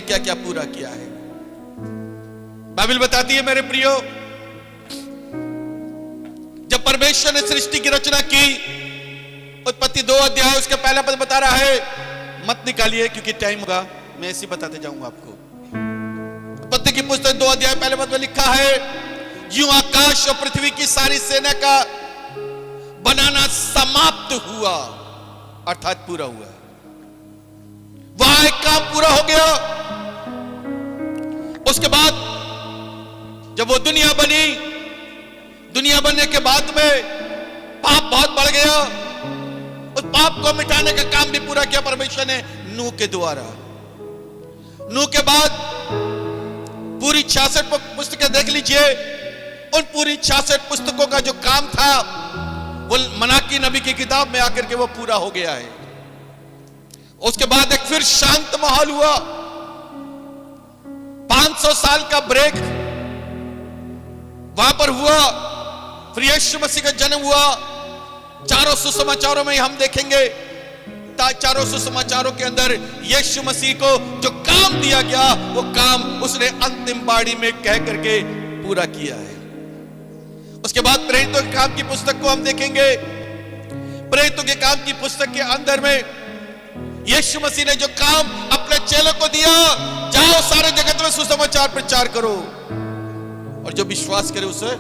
क्या क्या पूरा किया है। बाइबल बताती है मेरे प्रियो, जब परमेश्वर ने सृष्टि की रचना की, उत्पत्ति 2 अध्याय उसके पहला पद बता रहा है, मत निकालिए क्योंकि टाइम होगा, मैं ऐसे बताते जाऊंगा आपको। उत्पत्ति की पुस्तक 2 अध्याय पहले पद में लिखा है, यूं आकाश और पृथ्वी की सारी सेना का बनाना समाप्त हुआ, अर्थात पूरा हुआ। वहां एक काम पूरा हो गया। उसके बाद जब वो दुनिया बनी, दुनिया बनने के बाद में पाप बहुत बढ़ गया। उस पाप को मिटाने का काम भी पूरा किया परमेश्वर ने नूह के द्वारा। नूह के बाद पूरी 66 पुस्तकें देख लीजिए, उन पूरी 66 पुस्तकों का जो काम था वो मलाकी नबी की किताब में आकर के वो पूरा हो गया है। उसके बाद एक फिर शांत माहौल हुआ, 500 साल का ब्रेक वहां पर हुआ। फिर यीशु मसीह का जन्म हुआ। चारों सुसमाचारों में हम देखेंगे, चारों सुसमाचारों के अंदर यीशु मसीह को जो काम दिया गया वो काम उसने अंतिम बाड़ी में कह करके पूरा किया है। उसके बाद प्रेरितों के काम की पुस्तक को हम देखेंगे। प्रेरितों के काम की पुस्तक के अंदर में यीशु मसीह ने जो काम अपने चेलों को दिया, जाओ सारे जगत में सुसमाचार प्रचार करो और जो विश्वास करे उसे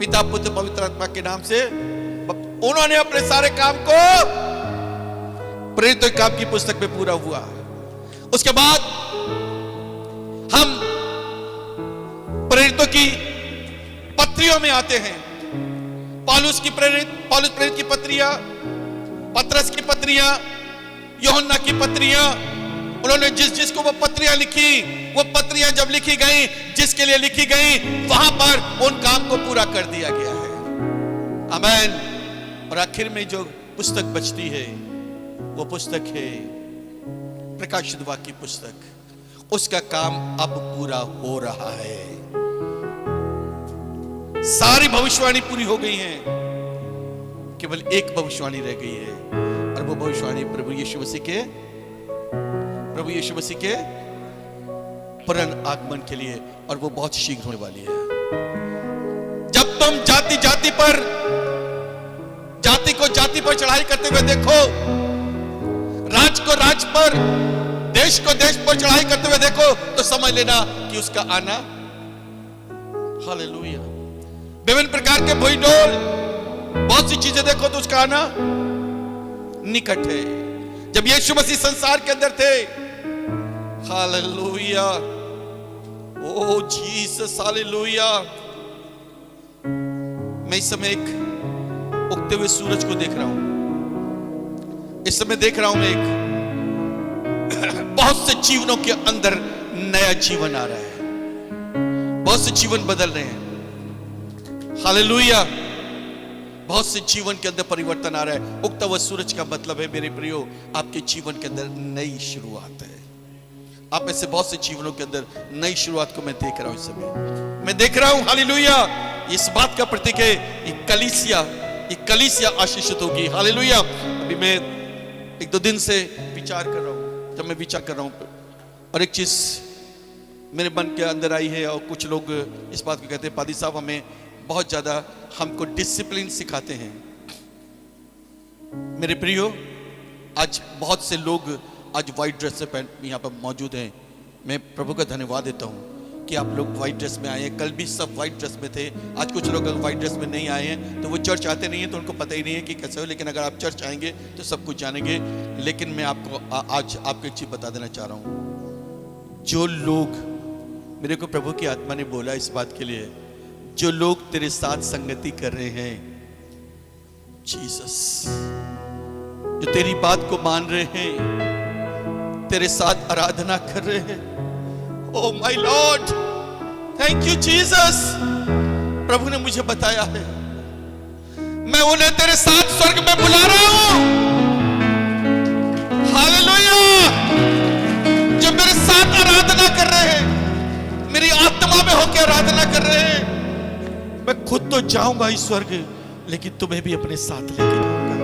पिता पुत्र पवित्र आत्मा के नाम से। उन्होंने अपने सारे काम को प्रेरितों के काम की पुस्तक में पूरा हुआ। उसके बाद हम प्रेरितों की पत्रियों में आते हैं। पौलुस प्रेरित की पत्रियां, पतरस की पत्रियां, यूहन्ना की पत्रियां, उन्होंने जिसको वो पत्रियां लिखी, वो पत्रियां जब लिखी गई, जिसके लिए लिखी गई, वहां पर उन काम को पूरा कर दिया गया है। आमीन। और आखिर में जो पुस्तक बचती है वो पुस्तक है प्रकाशित वाक्य की पुस्तक। उसका काम अब पूरा हो रहा है। सारी भविष्यवाणी पूरी हो गई है, केवल एक भविष्यवाणी रह गई है और वो भविष्यवाणी प्रभु यीशु मसीह के पुनः आगमन के लिए, और वो बहुत शीघ्र होने वाली है। जब तुम जाति को जाति पर चढ़ाई करते हुए देखो, राज को राज पर, देश को देश पर चढ़ाई करते हुए देखो, तो समझ लेना कि उसका आना, हालेलुया। विभिन्न प्रकार के भूडोल, बहुत सी चीजें देखो तो उसका आना निकट है। जब यीशु मसीह संसार के अंदर थे, हालेलुया, ओ जीसस, हालेलुया। मैं इस समय एक उगते हुए सूरज को देख रहा हूं। इस समय देख रहा हूं मैं एक बहुत से जीवनों के अंदर नया जीवन आ रहा है। बहुत से जीवन बदल रहे हैं, हालेलुया। बहुत से जीवन के अंदर परिवर्तन आ रहा है। उगता हुआ सूरज का मतलब है मेरे प्रियो, आपके जीवन के अंदर नई शुरुआत है। आप में से बहुत से जीवनों के अंदर नई शुरुआत को मैं देख रहा हूं। इस समय मैं देख रहा हूं, हालेलुया। इस बात का प्रतीक है ये कलीसिया आशीषित होगी, हालेलुया। अभी मैं 1-2 दिन से विचार कर रहा हूं, जब मैं विचार कर रहा हूं और एक चीज मेरे मन के अंदर आई है, और कुछ लोग इस बात को कहते हैं, पादी साहब हमें बहुत ज्यादा हमको डिसिप्लिन सिखाते हैं। मेरे प्रियो, आज बहुत से लोग आज व्हाइट ड्रेस से यहाँ पर मौजूद हैं। मैं प्रभु का धन्यवाद देता हूँ कि आप लोग व्हाइट ड्रेस में आए हैं। कल भी सब व्हाइट ड्रेस में थे। आज कुछ लोग अगर व्हाइट ड्रेस में नहीं आए हैं तो वो चर्च आते नहीं हैं, तो उनको पता ही नहीं है कि कैसे हो। लेकिन अगर आप चर्च आएंगे तो सब कुछ जानेंगे। लेकिन मैं आपको आज आपको एक चीज बता देना चाह रहा हूँ। जो लोग, मेरे को प्रभु की आत्मा ने बोला इस बात के लिए, जो लोग तेरे साथ संगति कर रहे हैं, जीसस, जो तेरी बात को मान रहे हैं, तेरे साथ आराधना कर रहे हैं, oh my lord, thank you Jesus. प्रभु ने मुझे बताया है, मैं उन्हें तेरे साथ स्वर्ग में बुला रहा हूं, हालेलुया। जो मेरे साथ आराधना कर रहे हैं, मेरी आत्मा में होकर आराधना कर रहे हैं, मैं खुद तो जाऊंगा इस स्वर्ग, लेकिन तुम्हें भी अपने साथ लेके जाऊंगा।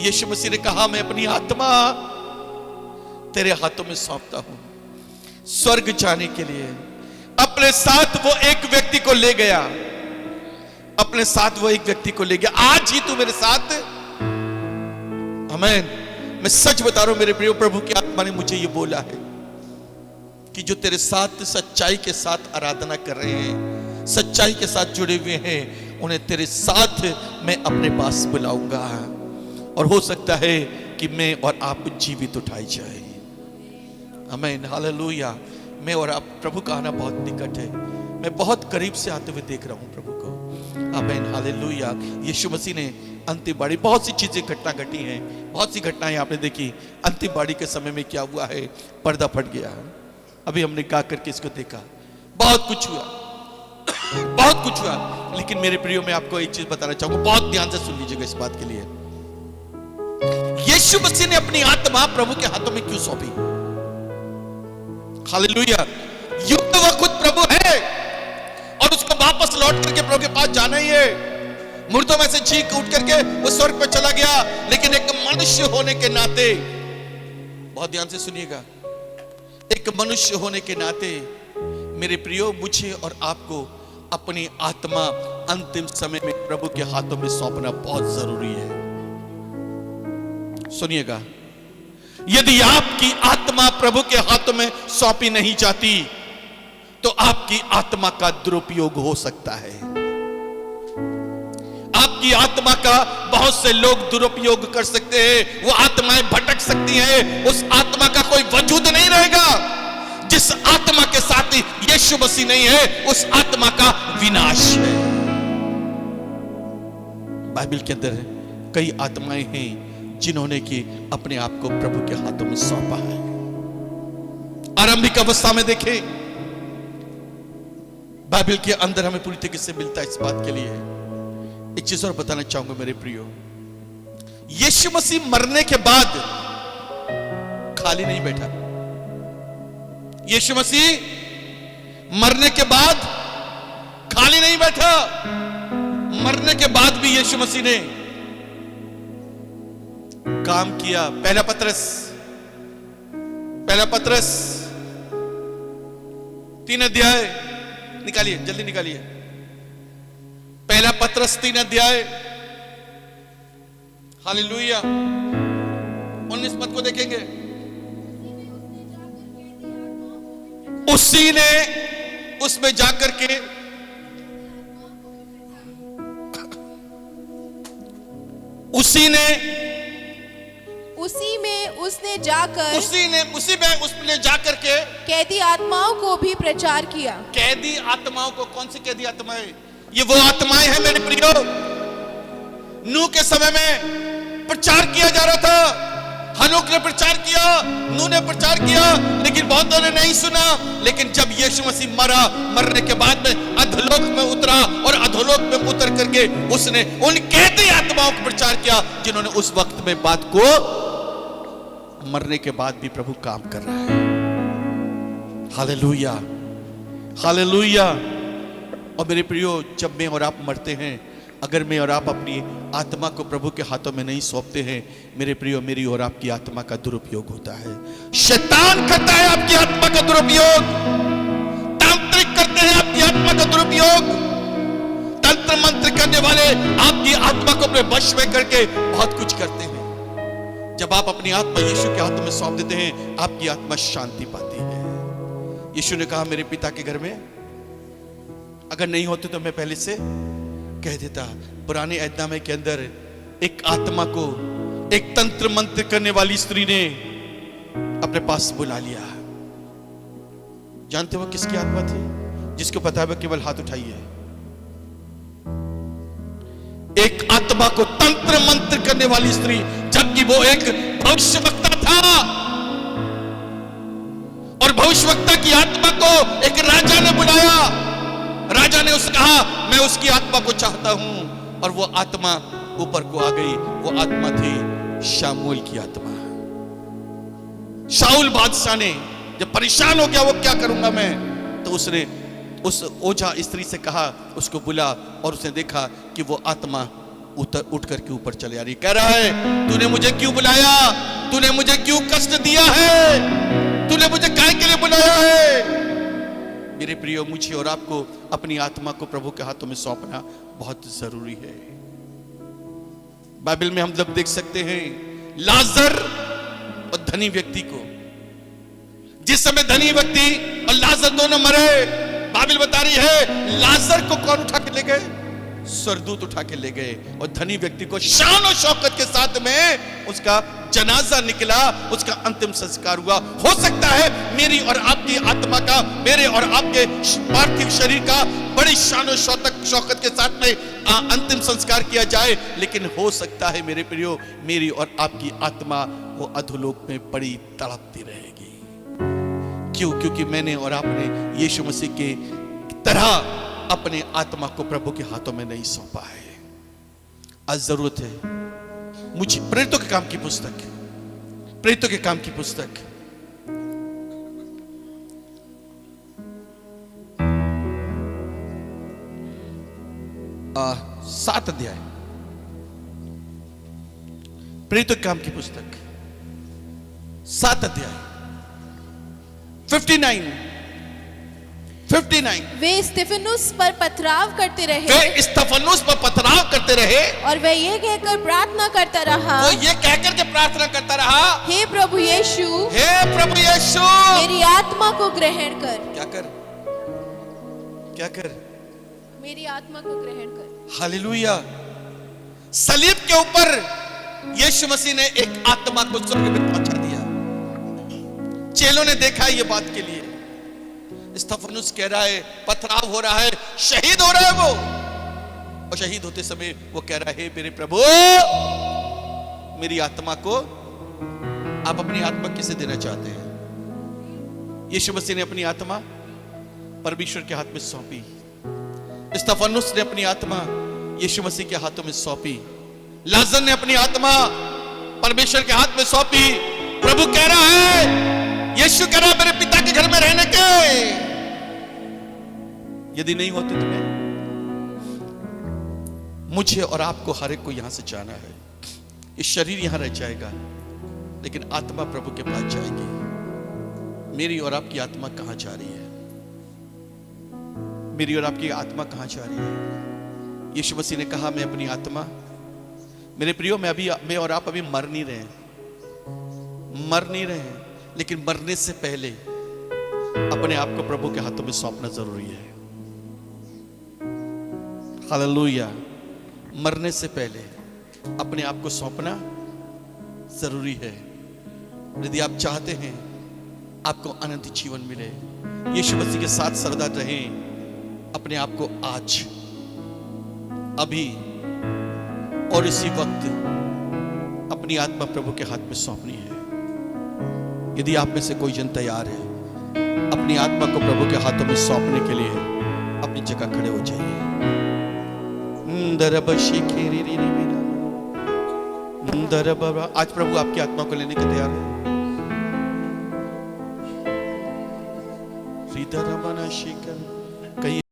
यीशु मसीह ने कहा, मैं अपनी आत्मा तेरे हाथों में सौंपता हूं। स्वर्ग जाने के लिए। अपने साथ वो एक व्यक्ति को ले गया, अपने साथ वो एक व्यक्ति को ले गया। आज ही तू मेरे साथ, आमीन। मैं सच बता रहा हूं मेरे प्रिय, प्रभु की आत्मा ने मुझे ये बोला है कि जो तेरे साथ सच्चाई के साथ आराधना कर रहे हैं, सच्चाई के साथ जुड़े हुए हैं, उन्हें तेरे साथ मैं अपने पास बुलाऊंगा और हो सकता है कि मैं और आप जीवित उठाई जाए। आमीन, हालेलुया। मैं और आप, प्रभु का आना बहुत निकट है। मैं बहुत करीब से आते हुए देख रहा हूं प्रभु को। आमीन, हालेलुया। यीशु मसीह ने अंतिम बाड़ी, बहुत सी चीजें घटना घटी हैं, बहुत सी घटनाएं आपने देखी। अंतिम बाड़ी के समय में क्या हुआ है, पर्दा फट गया। अभी हमने गा करके इसको देखा, बहुत कुछ हुआ, बहुत कुछ हुआ। लेकिन मेरे प्रियो, मैं आपको एक चीज बताना चाहूंगा, बहुत ध्यान से सुन लीजिएगा इस बात के लिए। यीशु मसीह ने अपनी आत्मा प्रभु के हाथों में क्यों सौंपी? हालेलुया। युक्त वह खुद प्रभु है और उसको वापस लौट करके प्रभु के पास जाना ही है। मुर्दों में से चीख उठ करके वो स्वर्ग पे चला गया, लेकिन एक मनुष्य होने के नाते, बहुत ध्यान से सुनिएगा, एक मनुष्य होने के नाते मेरे प्रियो, मुझे और आपको अपनी आत्मा अंतिम समय में प्रभु के हाथों में सौंपना बहुत जरूरी है। सुनिएगा, यदि आपकी आत्मा प्रभु के हाथों में सौंपी नहीं जाती तो आपकी आत्मा का दुरुपयोग हो सकता है। आपकी आत्मा का बहुत से लोग दुरुपयोग कर सकते हैं, वो आत्माएं भटक सकती हैं, उस आत्मा का कोई वजूद नहीं रहेगा। जिस आत्मा के साथ यीशु मसीह नहीं है, उस आत्मा का विनाश है। बाइबल के अंदर कई आत्माएं हैं जिन्होंने कि अपने आप को प्रभु के हाथों में सौंपा है। आरंभिक अवस्था में देखें, बाइबल के अंदर हमें पूरी तरीके से मिलता है इस बात के लिए। एक चीज और बताना चाहूंगा मेरे प्रियो, यीशु मसीह मरने के बाद खाली नहीं बैठा। यीशु मसीह मरने के बाद खाली नहीं बैठा। मरने के बाद भी यीशु मसीह ने काम किया। पहला पत्रस 3 अध्याय निकालिए, जल्दी निकालिए। पहला पत्रस 3 अध्याय, हालेलुया, 19 पद को देखेंगे। उसी ने उसमें जाकर के उसी में उसने जाकर के कैदी आत्माओं को भी प्रचार किया। कैदी आत्माओं को, कौन सी कैदी आत्माएं? ये वो आत्माएं हैं मेरे प्रियो, नूह के समय में प्रचार किया जा रहा था। हनोक ने प्रचार किया, नूह ने प्रचार किया, लेकिन बहुतों ने नहीं सुना। लेकिन जब यीशु मसीह मरने के बाद में अधोलोक में उतरा और अधोलोक में उतर करके उसने उन कैदी आत्माओं को प्रचार किया जिन्होंने उस वक्त में बात को, मरने के बाद भी प्रभु काम कर रहा है। Hallelujah, hallelujah. और मेरे प्रियो, जब मैं और आप मरते हैं, अगर मैं और आप अपनी आत्मा को प्रभु के हाथों में नहीं सौंपते हैं, मेरे प्रियो, मेरी और आपकी आत्मा का दुरुपयोग होता है। शैतान करता है आपकी आत्मा का दुरुपयोग, तांत्रिक करते हैं आपकी आत्मा का दुरुपयोग, तंत्र मंत्र करने वाले आपकी आत्मा को अपने वश में करके बहुत कुछ करते हैं। जब आप अपनी आत्मा यीशु के हाथों में सौंप देते हैं, आपकी आत्मा शांति पाती है। यीशु ने कहा, मेरे पिता के घर में अगर नहीं होते तो मैं पहले से कह देता। पुराने ऐतनामे के अंदर एक आत्मा को एक तंत्र मंत्र करने वाली स्त्री ने अपने पास बुला लिया। जानते हो किसकी आत्मा थी? जिसको पता है, केवल हाथ उठाइए। एक आत्मा को तंत्र मंत्र करने वाली स्त्री, जबकि वो एक भविष्यवक्ता था, और भविष्यवक्ता की आत्मा को एक राजा ने बुलाया। राजा ने उससे कहा, मैं उसकी आत्मा को चाहता हूं, और वो आत्मा ऊपर को आ गई। वो आत्मा थी शामूएल की आत्मा। शाऊल बादशाह ने जब परेशान हो गया, वो क्या करूंगा मैं, तो उसने उस ओझा स्त्री से कहा, उसको बुला, और उसने देखा कि वो आत्मा उठ करके ऊपर चले आ रही। कह रहा है, तूने मुझे क्यों बुलाया? तूने मुझे क्यों कष्ट दिया है? तूने मुझे काहे के लिए बुलाया है? प्रियो, मुझे और आपको अपनी आत्मा को प्रभु के हाथों में सौंपना बहुत जरूरी है। बाइबल में हम जब देख सकते हैं लाजर और धनी व्यक्ति को, जिस समय धनी व्यक्ति और लाजर दोनों मरे, बाइबल बता रही है लाजर को कौन उठा के ले गए? स्वर्गदूत उठा के ले गए, और धनी व्यक्ति को शान और शौकत के साथ में उसका जनाजा निकला, उसका अंतिम संस्कार हुआ। हो सकता है मेरी और आपकी आत्मा का, मेरे और आपके पार्थिव शरीर का बड़ी शान और शौकत के साथ में अंतिम संस्कार किया जाए, लेकिन हो सकता है मेरे प्रियो मेरी और आपकी आत्मा वो अधोलोक में बड़ी तड़पती रहेगी। क्यों? क्योंकि मैंने और आपने यीशु मसीह के तरह अपने आत्मा को प्रभु के हाथों में नहीं सौंपा है। आज जरूरत है मुझे प्रेरितों के काम की पुस्तक, प्रेरितों के काम की पुस्तक 7 अध्याय, प्रेरितों के काम की पुस्तक 7 अध्याय 59 वे स्तिफनुस पर पथराव करते रहे, वे स्तिफनुस पर पथराव करते रहे, और वह ये कहकर प्रार्थना करता रहा, वो ये कहकर के प्रार्थना करता रहा, हे प्रभु यीशु, हे प्रभु यीशु, मेरी आत्मा को ग्रहण कर। क्या कर? क्या कर? मेरी आत्मा को ग्रहण कर। हालेलुया। सलीब के ऊपर यीशु मसीह ने एक आत्मा को स्वर्ग में पहुंचा दिया। चेलों ने देखा ये बात के लिए, स्तिफनुस कह रहा है, पथराव हो रहा है, शहीद हो रहा है वो, और शहीद होते समय वो कह रहा है, मेरे प्रभु मेरी आत्मा को आप अपनी आत्मा किसे देना चाहते हैं? यीशु मसीह ने अपनी आत्मा परमेश्वर के हाथ में सौंपी, स्तिफनुस ने अपनी आत्मा यीशु मसीह के हाथों में सौंपी, लाजर ने अपनी आत्मा परमेश्वर के हाथ में सौंपी। प्रभु कह रहा है, यीशु कह रहा है, मेरे पिता के घर में रहने के यदि नहीं होते तो मैं, मुझे और आपको हर एक को यहां से जाना है। इस शरीर यहां रह जाएगा, लेकिन आत्मा प्रभु के पास जाएगी। मेरी और आपकी आत्मा कहां जा रही है? मेरी और आपकी आत्मा कहां जा रही है? यीशु मसीह ने कहा, मैं अपनी आत्मा, मेरे प्रियो मैं और आप अभी मर नहीं रहे हैं, लेकिन मरने से पहले अपने आप को प्रभु के हाथों में सौंपना जरूरी है। हालेलुया। मरने से पहले अपने आप को सौंपना जरूरी है, यदि आप चाहते हैं आपको अनंत जीवन मिले, यीशु मसीह के साथ सदा रहें। अपने आप को आज, अभी और इसी वक्त अपनी आत्मा प्रभु के हाथ में सौंपनी है। यदि आप में से कोई जन तैयार है अपनी आत्मा को प्रभु के हाथों में सौंपने के लिए, अपनी जगह खड़े हो जाइए। आज प्रभु आपकी आत्मा को लेने के तैयार है।